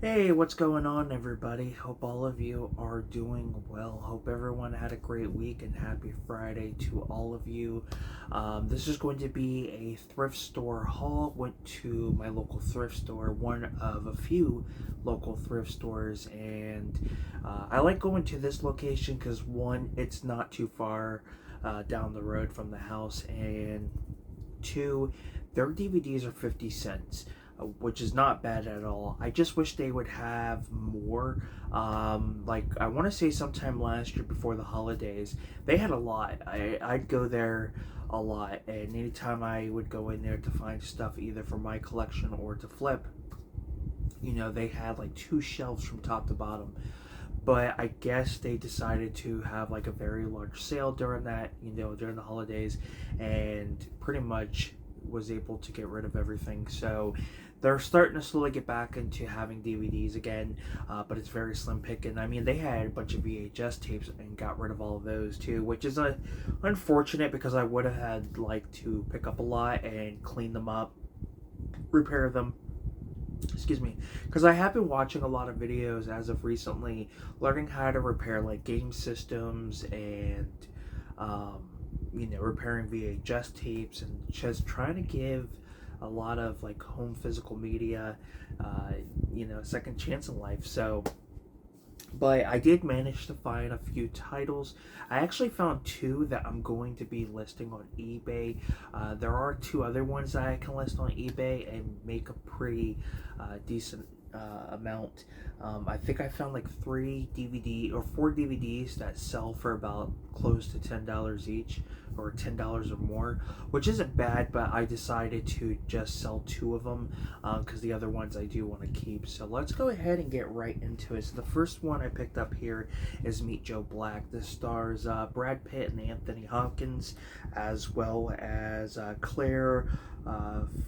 Hey, what's going on, everybody? Hope all of you are doing well. Hope everyone had a great week and happy Friday to all of you. This is going to be a thrift store haul. Went to my local thrift store, one of a few local thrift stores, and I like going to this location because one, it's not too far down the road from the house, and two, their DVDs are 50 cents, which is not bad at all. I just wish they would have more. Like, I want to say sometime last year before the holidays, they had a lot. I'd go there a lot, and anytime I would go in there to find stuff either for my collection or to flip, they had like two shelves from top to bottom. But I guess they decided to have like a very large sale during that, during the holidays, and pretty much was able to get rid of everything. So they're starting to slowly get back into having DVDs again, but it's very slim picking. I mean, they had a bunch of VHS tapes and got rid of all of those too, which is unfortunate because I would have had like to pick up a lot and clean them up, repair them, excuse me, because I have been watching a lot of videos as of recently, learning how to repair like game systems and um, repairing VHS tapes and just trying to give a lot of like home physical media a second chance in life. So but I did manage to find a few titles. I actually found two that I'm going to be listing on eBay. There are two other ones that I can list on eBay and make a pretty decent amount. I think I found like four DVDs that sell for about close to $10 each, or $10 or more, which isn't bad. But I decided to just sell two of them because the other ones I do want to keep. So let's go ahead and get right into it. So the first one I picked up here is Meet Joe Black. This stars Brad Pitt and Anthony Hopkins, as well as Claire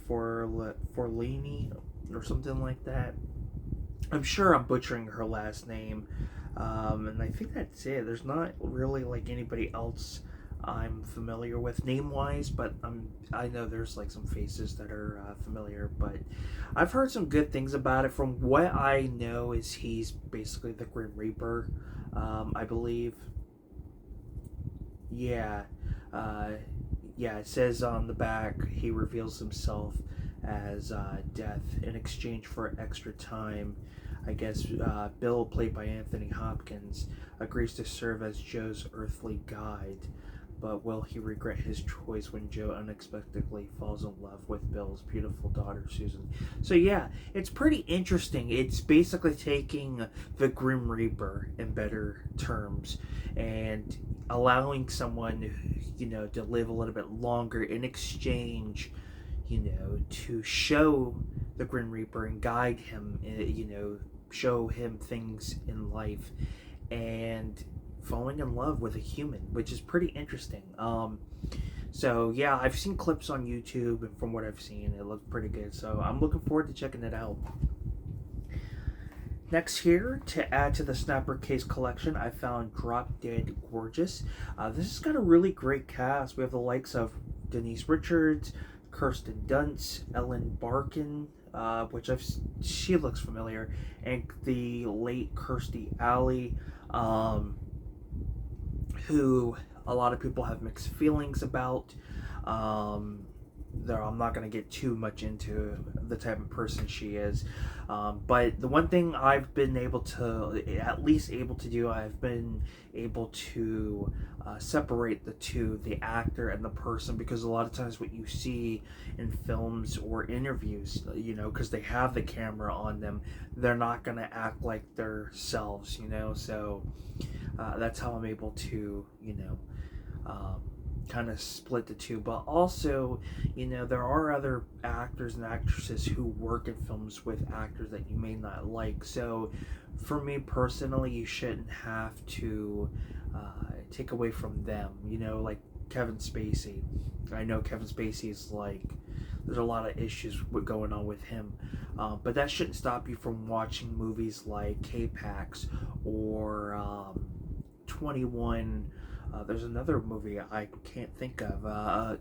Forlini or something like that. I'm sure I'm butchering her last name, and I think that's it. There's not really like anybody else I'm familiar with name wise, but I know there's like some faces that are familiar. But I've heard some good things about it. From what I know, is he's basically the Grim Reaper, I believe. Yeah, uh, yeah. It says on the back he reveals himself as Death in exchange for extra time. I guess Bill, played by Anthony Hopkins, agrees to serve as Joe's earthly guide. But will he regret his choice when Joe unexpectedly falls in love with Bill's beautiful daughter, Susan? So, yeah, it's pretty interesting. It's basically taking the Grim Reaper in better terms and allowing someone, to live a little bit longer in exchange, to show the Grim Reaper and guide him, show him things in life, and falling in love with a human, which is pretty interesting. So yeah, I've seen clips on YouTube, and from what I've seen, it looked pretty good. So I'm looking forward to checking it out. Next here, to add to the Snapper Case collection, I found Drop Dead Gorgeous. This has got a really great cast. We have the likes of Denise Richards, Kirsten Dunst, Ellen Barkin, she looks familiar, and the late Kirstie Alley, who a lot of people have mixed feelings about. Um, Though I'm not going to get too much into the type of person she is. But the one thing I've been able to, at least able to do, I've been able to separate the two, the actor and the person, because a lot of times what you see in films or interviews, because they have the camera on them, they're not going to act like themselves, so that's how I'm able to, um, kind of split the two. But also, there are other actors and actresses who work in films with actors that you may not like. So for me personally, you shouldn't have to take away from them, like Kevin Spacey. I know Kevin Spacey is like, there's a lot of issues going on with him, but that shouldn't stop you from watching movies like K-Pax or 21. There's another movie I can't think of.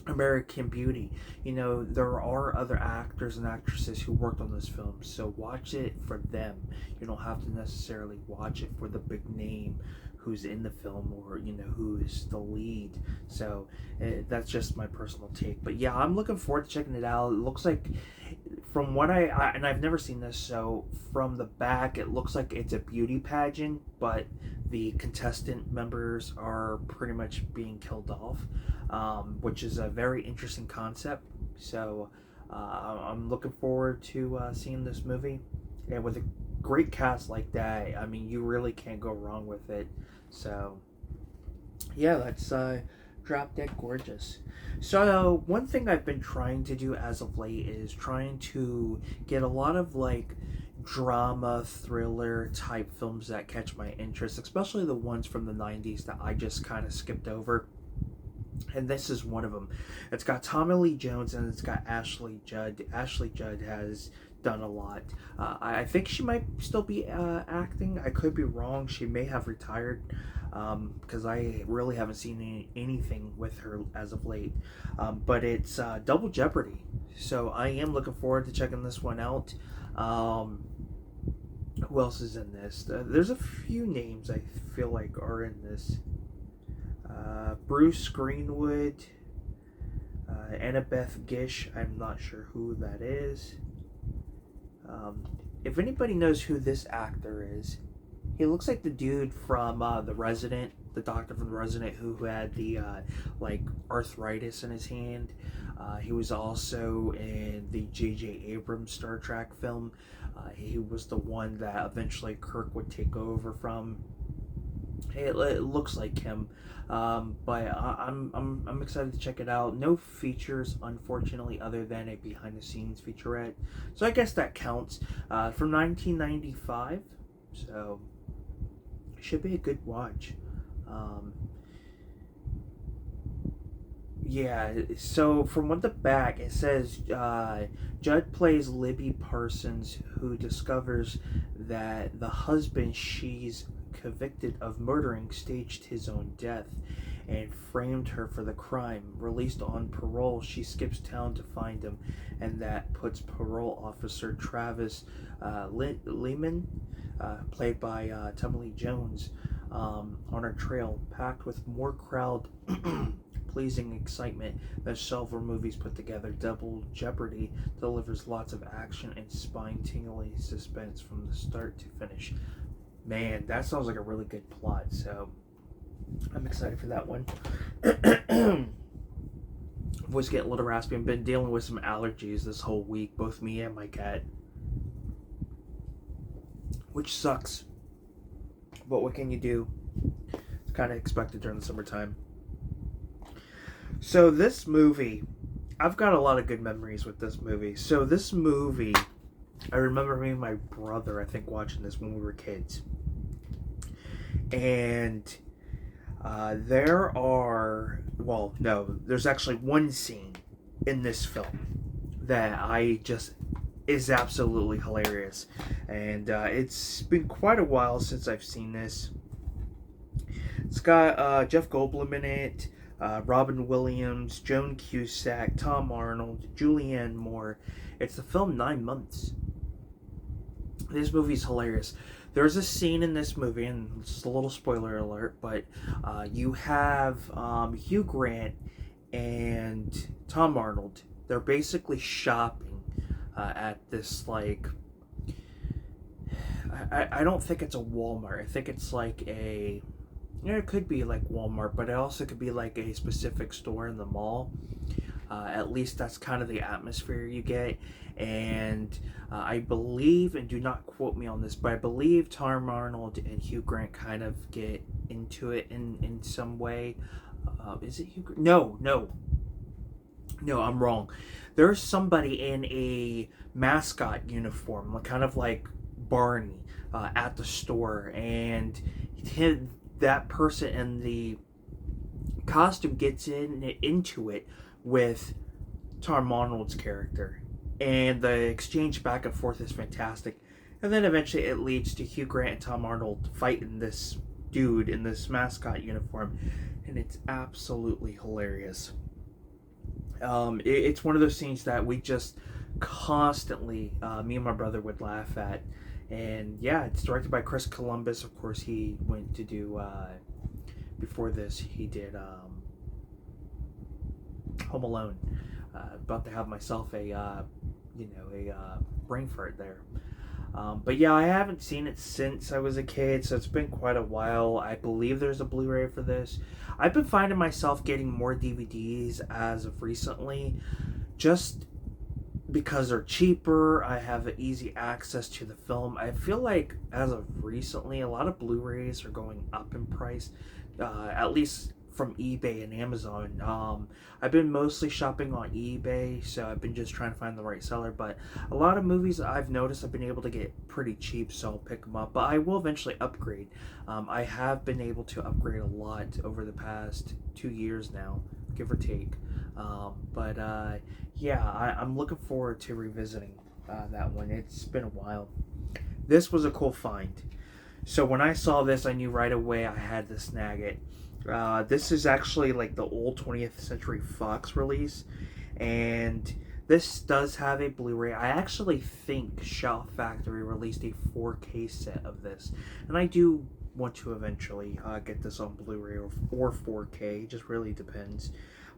American Beauty. You know, there are other actors and actresses who worked on this film, so watch it for them. You don't have to necessarily watch it for the big name who's in the film, or you know, who is the lead. So that's just my personal take. But yeah, I'm looking forward to checking it out. It looks like, from what and I've never seen this, so from the back it looks like it's a beauty pageant, but the contestant members are pretty much being killed off, which is a very interesting concept. So I'm looking forward to seeing this movie, and with a great cast like that, I mean, you really can't go wrong with it. So yeah, that's Drop Dead Gorgeous. So one thing I've been trying to do as of late is trying to get a lot of like drama, thriller type films that catch my interest, especially the ones from the 90s that I just kind of skipped over. And this is one of them. It's got Tommy Lee Jones and it's got Ashley Judd. Ashley Judd has done a lot. I think she might still be acting. I could be wrong. She may have retired, because I really haven't seen anything with her as of late. But it's Double Jeopardy. So I am looking forward to checking this one out. Who else is in this? There's a few names I feel like are in this. Bruce Greenwood, Annabeth Gish. I'm not sure who that is. If anybody knows who this actor is, he looks like the dude from The Resident, the doctor from The Resident who had the like arthritis in his hand. He was also in the J.J. Abrams Star Trek film. He was the one that eventually Kirk would take over from. It looks like him, but I'm excited to check it out. No features, unfortunately, other than a behind-the-scenes featurette, so I guess that counts. From 1995, so it should be a good watch. Yeah, so from what the back it says, Judd plays Libby Parsons, who discovers that the husband she's convicted of murdering staged his own death and framed her for the crime. Released on parole, she skips town to find him, and that puts parole officer Travis Lehman, played by Tommy Lee Jones, on her trail, packed with more crowd pleasing excitement that several movies put together. Double Jeopardy delivers lots of action and spine-tingling suspense from the start to finish. Man, that sounds like a really good plot, so I'm excited for that one. Voice getting a little raspy. I've been dealing with some allergies this whole week, both me and my cat, which sucks, but what can you do? It's kind of expected during the summertime. So this movie, I've got a lot of good memories with this movie. So this movie, I remember me and my brother, I think, watching this when we were kids. And there's actually one scene in this film that is absolutely hilarious. And it's been quite a while since I've seen this. It's got Jeff Goldblum in it, Robin Williams, Joan Cusack, Tom Arnold, Julianne Moore. It's the film 9 Months. This movie's hilarious. There's a scene in this movie, and it's a little spoiler alert, but you have Hugh Grant and Tom Arnold. They're basically shopping at this, like, I don't think it's a Walmart. I think it's like a, it could be like Walmart, but it also could be like a specific store in the mall. At least that's kind of the atmosphere you get. And I believe, and do not quote me on this, but I believe Tom Arnold and Hugh Grant kind of get into it in some way. Is it Hugh Grant? No, I'm wrong. There's somebody in a mascot uniform, kind of like Barney, at the store, and that person in the costume gets into it with Tom Arnold's character, and the exchange back and forth is fantastic. And then eventually it leads to Hugh Grant and Tom Arnold fighting this dude in this mascot uniform, and it's absolutely hilarious. It's one of those scenes that we just constantly, me and my brother would laugh at. And yeah, it's directed by Chris Columbus. Of course, he went to do, before this, he did Home Alone. About to have myself a, brain fart there. But yeah, I haven't seen it since I was a kid, so it's been quite a while. I believe there's a Blu-ray for this. I've been finding myself getting more DVDs as of recently, just because they're cheaper. I have easy access to the film. I feel like as of recently, a lot of Blu-rays are going up in price, at least from eBay and Amazon. I've been mostly shopping on eBay, so I've been just trying to find the right seller. But a lot of movies I've noticed I've been able to get pretty cheap, so I'll pick them up. But I will eventually upgrade. I have been able to upgrade a lot over the past 2 years now, give or take. I'm looking forward to revisiting that one. It's been a while. This was a cool find. So when I saw this, I knew right away I had to snag it. This is actually like the old 20th Century Fox release, and this does have a Blu-ray. I actually think Shout Factory released a 4K set of this, and I do want to eventually get this on Blu-ray or 4K. It just really depends.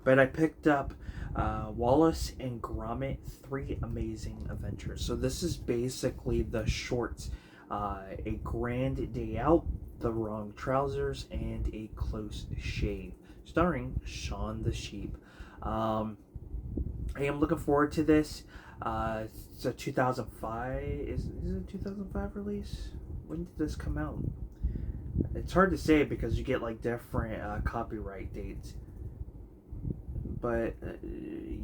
But I picked up Wallace and Gromit: Three Amazing Adventures. So this is basically the shorts: A Grand Day Out, The Wrong Trousers, and A Close Shave, starring Shaun the Sheep. I am looking forward to this. It's a 2005. Is it a 2005 release? When did this come out? It's hard to say because you get like different copyright dates. But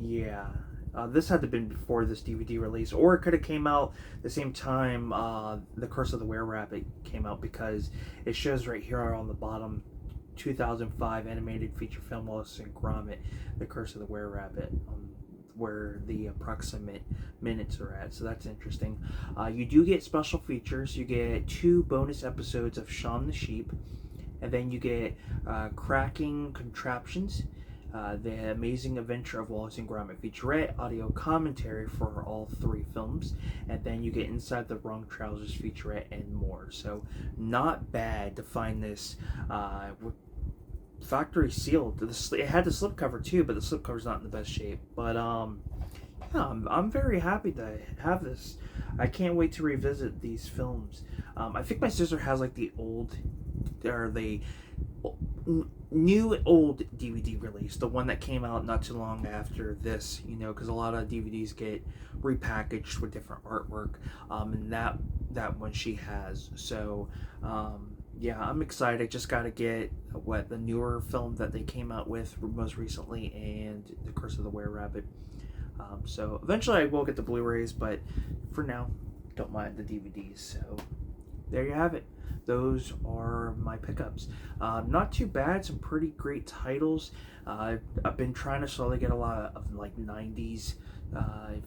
yeah, this had to have been before this DVD release, or it could have came out the same time The Curse of the Were-Rabbit came out, because it shows right here on the bottom 2005 animated feature film Wallace and Gromit: The Curse of the Were-Rabbit, where the approximate minutes are at. So that's interesting. You do get special features. You get 2 bonus episodes of Shaun the Sheep, and then you get Cracking Contraptions, The Amazing Adventure of Wallace and Gromit featurette, audio commentary for all 3 films, and then you get Inside the Wrong Trousers featurette and more. So not bad to find this factory sealed. It had the slipcover too, but the slipcover's not in the best shape. But yeah, I'm very happy to have this. I can't wait to revisit these films. I think my sister has like the old, or the new old DVD release, the one that came out not too long after this, because a lot of DVDs get repackaged with different artwork, and that one she has. So yeah, I'm excited. Just got to get the newer film that they came out with most recently, and The Curse of the Were-Rabbit. So eventually I will get the Blu-rays, but for now, don't mind the DVDs. So there you have it. Those are my pickups. Not too bad. Some pretty great titles. I've been trying to slowly get a lot of like 90s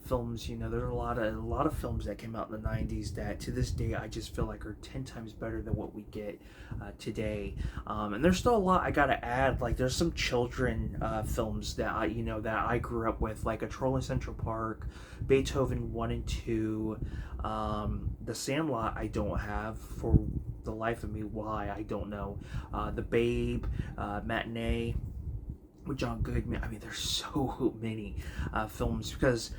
films. There's a lot of films that came out in the 90s that to this day I just feel like are 10 times better than what we get today. And there's still a lot I gotta add. Like there's some children films that I grew up with, like A Troll in Central Park, Beethoven 1 and 2, The Sandlot I don't have for the life of me. Why, I don't know. The Babe, Matinee with John Goodman. I mean, there's so many films, because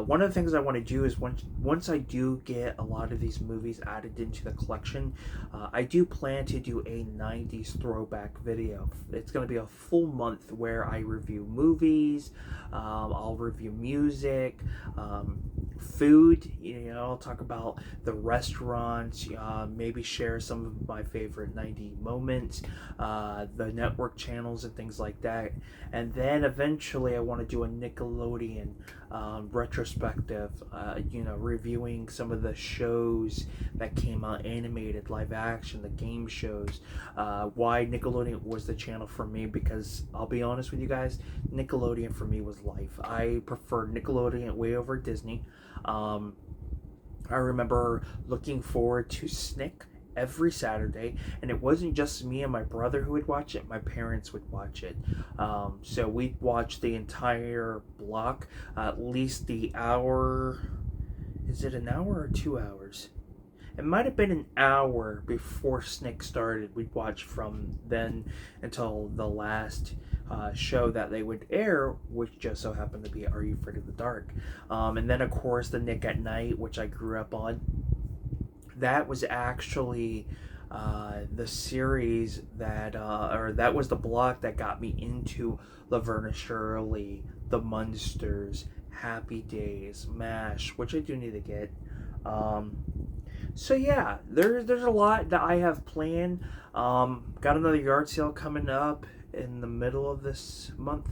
one of the things I want to do is once I do get a lot of these movies added into the collection, I do plan to do a 90s throwback video. It's going to be a full month where I review movies, I'll review music, food, I'll talk about the restaurants, maybe share some of my favorite 90 moments, the network channels and things like that. And then eventually I want to do a Nickelodeon retrospective, reviewing some of the shows that came out, animated, live action, the game shows, why Nickelodeon was the channel for me, because I'll be honest with you guys, Nickelodeon for me was life. I prefer Nickelodeon way over Disney. I remember looking forward to Snick every Saturday, and it wasn't just me and my brother who would watch it. My parents would watch it. So we'd watch the entire block, at least the hour. Is it an hour or 2 hours? It might have been an hour before Snick started. We'd watch from then until the last show that they would air, which just so happened to be Are You Afraid of the Dark? And then, of course, the Nick at Night, which I grew up on. That was actually the series that, or that was the block that got me into Laverne and Shirley, The Munsters, Happy Days, MASH, which I do need to get. So yeah, there's a lot that I have planned. Got another yard sale coming up in the middle of this month.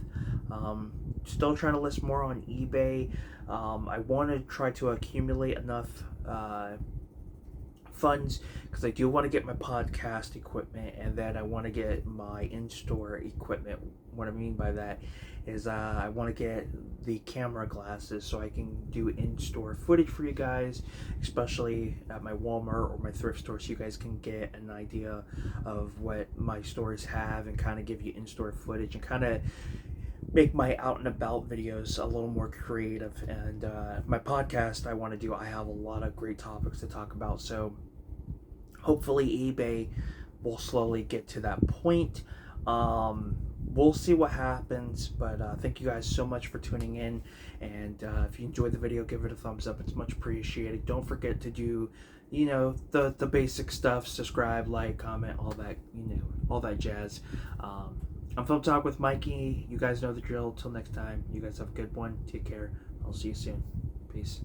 Still trying to list more on eBay. I want to try to accumulate enough funds because I do want to get my podcast equipment, and then I want to get my in-store equipment. What I mean by that is I want to get the camera glasses so I can do in-store footage for you guys, especially at my Walmart or my thrift store, so you guys can get an idea of what my stores have and kind of give you in-store footage and kind of make my out and about videos a little more creative. And my podcast I want to do, I have a lot of great topics to talk about, so hopefully eBay will slowly get to that point. We'll see what happens, but thank you guys so much for tuning in, and if you enjoyed the video, give it a thumbs up. It's much appreciated. Don't forget to do, the basic stuff: subscribe, like, comment, all that, all that jazz. I'm Film Talk with Mikey. You guys know the drill. Till next time, you guys have a good one. Take care. I'll see you soon. Peace.